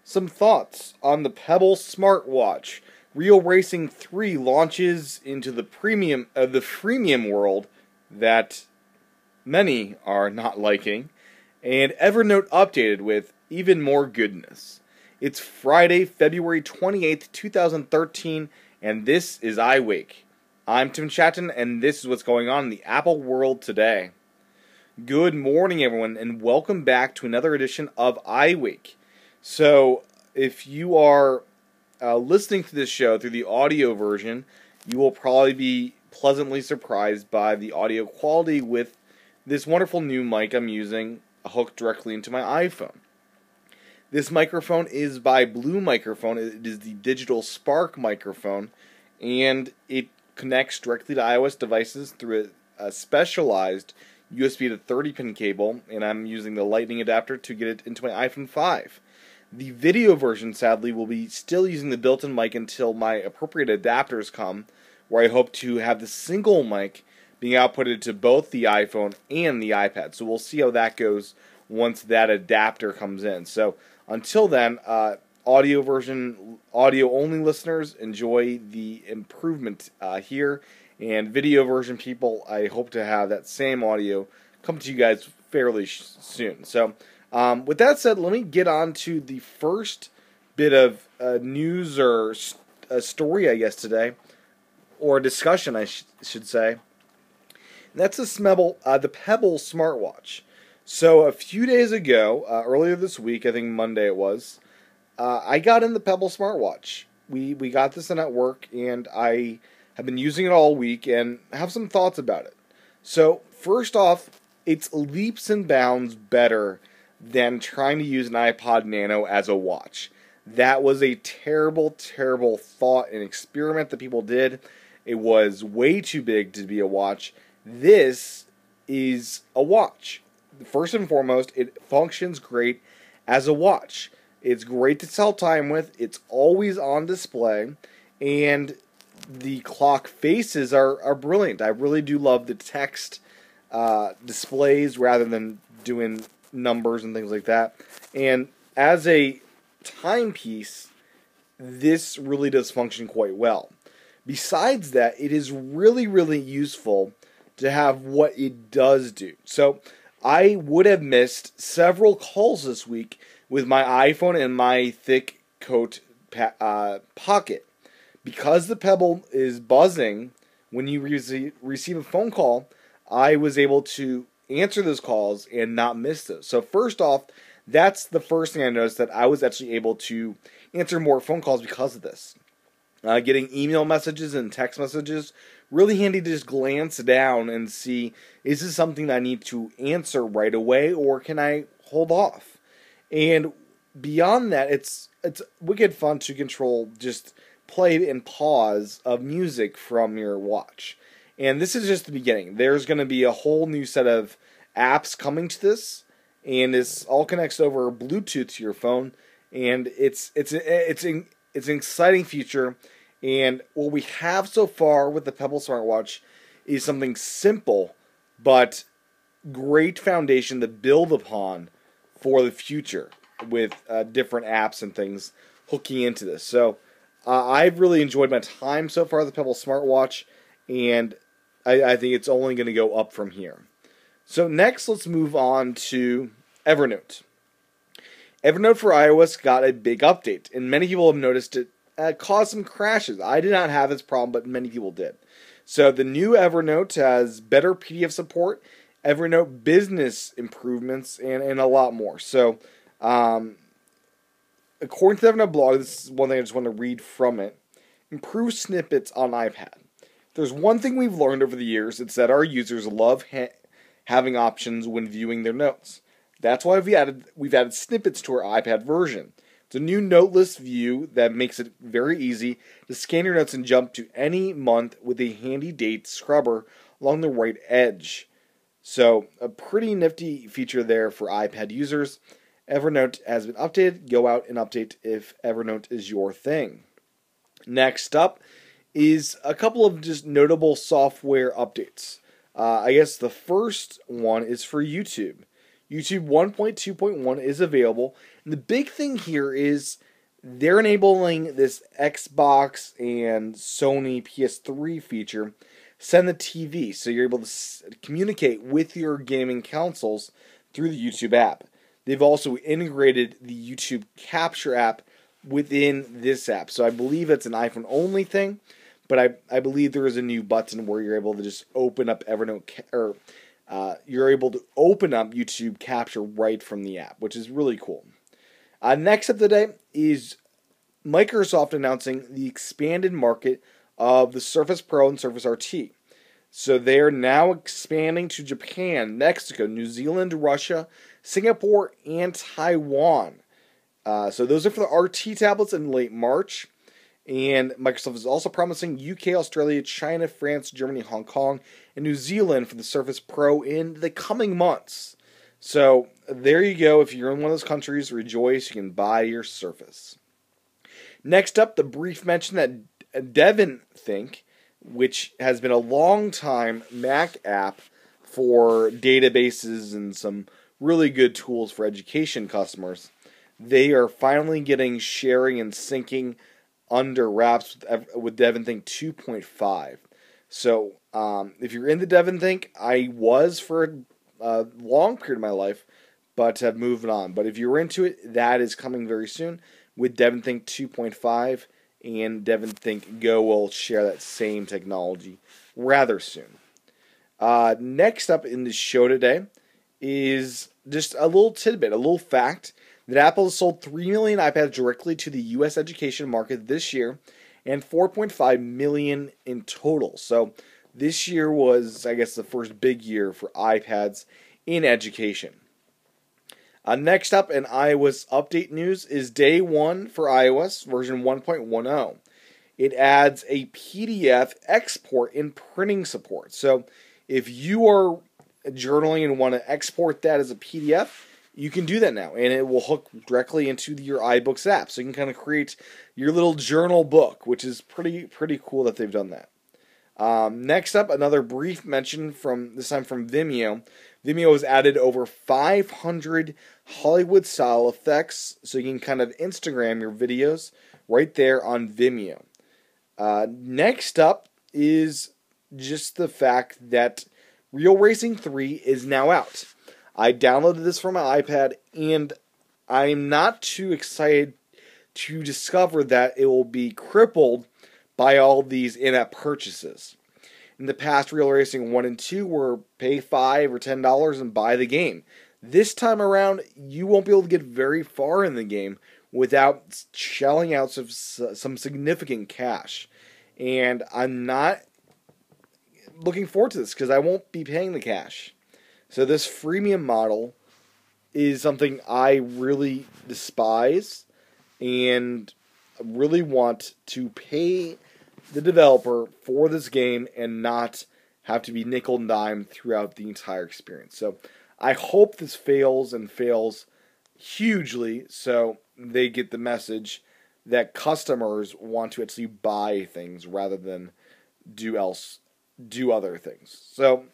Some thoughts on the Pebble Smartwatch. Real Racing 3 launches into the freemium world that many are not liking, and Evernote updated with even more goodness. It's Friday, February 28th, 2013, and this is iWake. I'm Tim Chatton, and this is what's going on in the Apple world today. Good morning, everyone, and welcome back to another edition of iWake. So, if you are listening to this show through the audio version, you will probably be pleasantly surprised by the audio quality with this wonderful new mic I'm using hooked directly into my iPhone. This microphone is by Blue Microphone. It is the Digital Spark microphone, and it connects directly to iOS devices through a specialized USB to 30-pin cable, and I'm using the Lightning adapter to get it into my iPhone 5. The video version, sadly, will be still using the built-in mic until my appropriate adapters come, where I hope to have the single mic being outputted to both the iPhone and the iPad. So we'll see how that goes once that adapter comes in. So until then, audio only listeners, enjoy the improvement here, and video version people, I hope to have that same audio come to you guys fairly soon. So with that said, let me get on to the first bit of news or a story, I guess, today, or discussion, I should say. And that's the Pebble Smartwatch. So a few days ago, earlier this week, I think Monday it was, I got in the Pebble Smartwatch. We got this in at work, and I have been using it all week and have some thoughts about it. So first off, it's leaps and bounds better than trying to use an iPod Nano as a watch. That was a terrible, terrible thought and experiment that people did. It was way too big to be a watch. This is a watch. First and foremost, it functions great as a watch. It's great to tell time with. It's always on display, and the clock faces are brilliant. I really do love the text displays rather than doing numbers and things like that. And as a timepiece, this really does function quite well. Besides that, it is really, really useful to have what it does do. So I would have missed several calls this week with my iPhone in my thick coat pocket. Because the Pebble is buzzing when you receive a phone call, I was able to answer those calls and not miss those. So first off, that's the first thing I noticed, that I was actually able to answer more phone calls because of this. Getting email messages and text messages, really handy to just glance down and see, is this something that I need to answer right away, or can I hold off? And beyond that, it's wicked fun to control just play and pause of music from your watch. And this is just the beginning. There's going to be a whole new set of apps coming to this, and this all connects over Bluetooth to your phone, and it's an exciting feature. And what we have so far with the Pebble Smartwatch is something simple but great foundation to build upon for the future with different apps and things hooking into this. So I've really enjoyed my time so far with the Pebble Smartwatch, and I think it's only going to go up from here. So next, let's move on to Evernote. Evernote for iOS got a big update, and many people have noticed it caused some crashes. I did not have this problem, but many people did. So the new Evernote has better PDF support, Evernote business improvements, and a lot more. So according to the Evernote blog, this is one thing I just want to read from it. Improve snippets on iPad. There's one thing we've learned over the years, it's that our users love having options when viewing their notes. That's why we've added snippets to our iPad version. It's a new noteless view that makes it very easy to scan your notes and jump to any month with a handy date scrubber along the right edge. So a pretty nifty feature there for iPad users. Evernote has been updated. Go out and update if Evernote is your thing. Next up is a couple of just notable software updates. I guess the first one is for YouTube. YouTube 1.2.1 is available. And the big thing here is they're enabling this Xbox and Sony PS3 feature, send the TV, so you're able to communicate with your gaming consoles through the YouTube app. They've also integrated the YouTube Capture app within this app. So I believe it's an iPhone only thing, but I believe there is a new button where you're able to just open up Evernote, or you're able to open up YouTube Capture right from the app, which is really cool. Next up today is Microsoft announcing the expanded market of the Surface Pro and Surface RT. So they are now expanding to Japan, Mexico, New Zealand, Russia, Singapore, and Taiwan. So those are for the RT tablets in late March. And Microsoft is also promising UK, Australia, China, France, Germany, Hong Kong, and New Zealand for the Surface Pro in the coming months. So there you go. If you're in one of those countries, rejoice. You can buy your Surface. Next up, the brief mention that DevonThink, which has been a long time Mac app for databases and some really good tools for education customers, they are finally getting sharing and syncing under wraps with DevonThink 2.5. So if you're in the DevonThink, I was for a long period of my life, but have moved on. But if you're into it, that is coming very soon with DevonThink 2.5, and DevonThink Go will share that same technology rather soon. Next up in the show today is just a little tidbit, a little fact, that Apple has sold 3 million iPads directly to the U.S. education market this year, and 4.5 million in total. So this year was, I guess, the first big year for iPads in education. Next up in iOS update news is day 1 for iOS version 1.10. It adds a PDF export and printing support. So if you are journaling and want to export that as a PDF, you can do that now, and it will hook directly into your iBooks app. So you can kind of create your little journal book, which is pretty cool that they've done that. Next up, another brief mention this time from Vimeo. Vimeo has added over 500 Hollywood-style effects, so you can kind of Instagram your videos right there on Vimeo. Next up is just the fact that Real Racing 3 is now out. I downloaded this from my iPad, and I'm not too excited to discover that it will be crippled by all these in-app purchases. In the past, Real Racing 1 and 2 were pay $5 or $10 and buy the game. This time around, you won't be able to get very far in the game without shelling out some significant cash. And I'm not looking forward to this because I won't be paying the cash. So this freemium model is something I really despise and really want to pay the developer for this game and not have to be nickel and dime throughout the entire experience. So I hope this fails and fails hugely so they get the message that customers want to actually buy things rather than do other things. So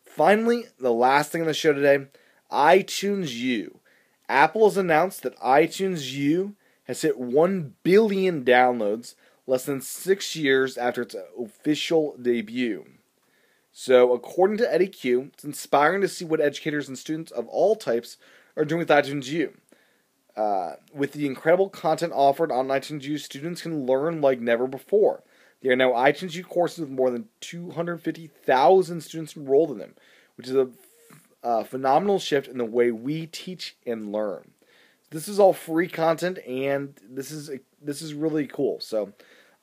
finally, the last thing on the show today, iTunes U. Apple has announced that iTunes U has hit 1 billion downloads less than 6 years after its official debut. So, according to Eddie Q, it's inspiring to see what educators and students of all types are doing with iTunes U. With the incredible content offered on iTunes U, students can learn like never before. There are now iTunes U courses with more than 250,000 students enrolled in them, which is a phenomenal shift in the way we teach and learn. This is all free content, and this is really cool. So,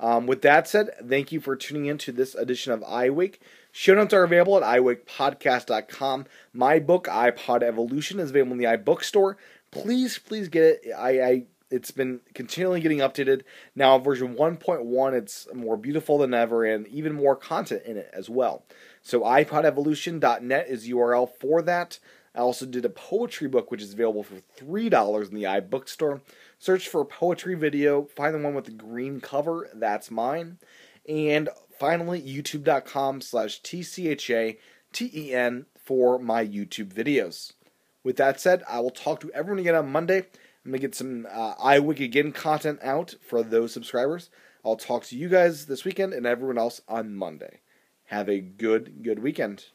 with that said, thank you for tuning in to this edition of iWake. Show notes are available at iWakePodcast.com. My book, iPod Evolution, is available in the iBook store. Please get it. It's been continually getting updated. Now, version 1.1, it's more beautiful than ever and even more content in it as well. So, iPodEvolution.net is the URL for that. I also did a poetry book, which is available for $3 in the iBook store. Search for poetry video. Find the one with the green cover. That's mine. And finally, youtube.com/TCHATEN for my YouTube videos. With that said, I will talk to everyone again on Monday. I'm going to get some iWake Again content out for those subscribers. I'll talk to you guys this weekend and everyone else on Monday. Have a good weekend.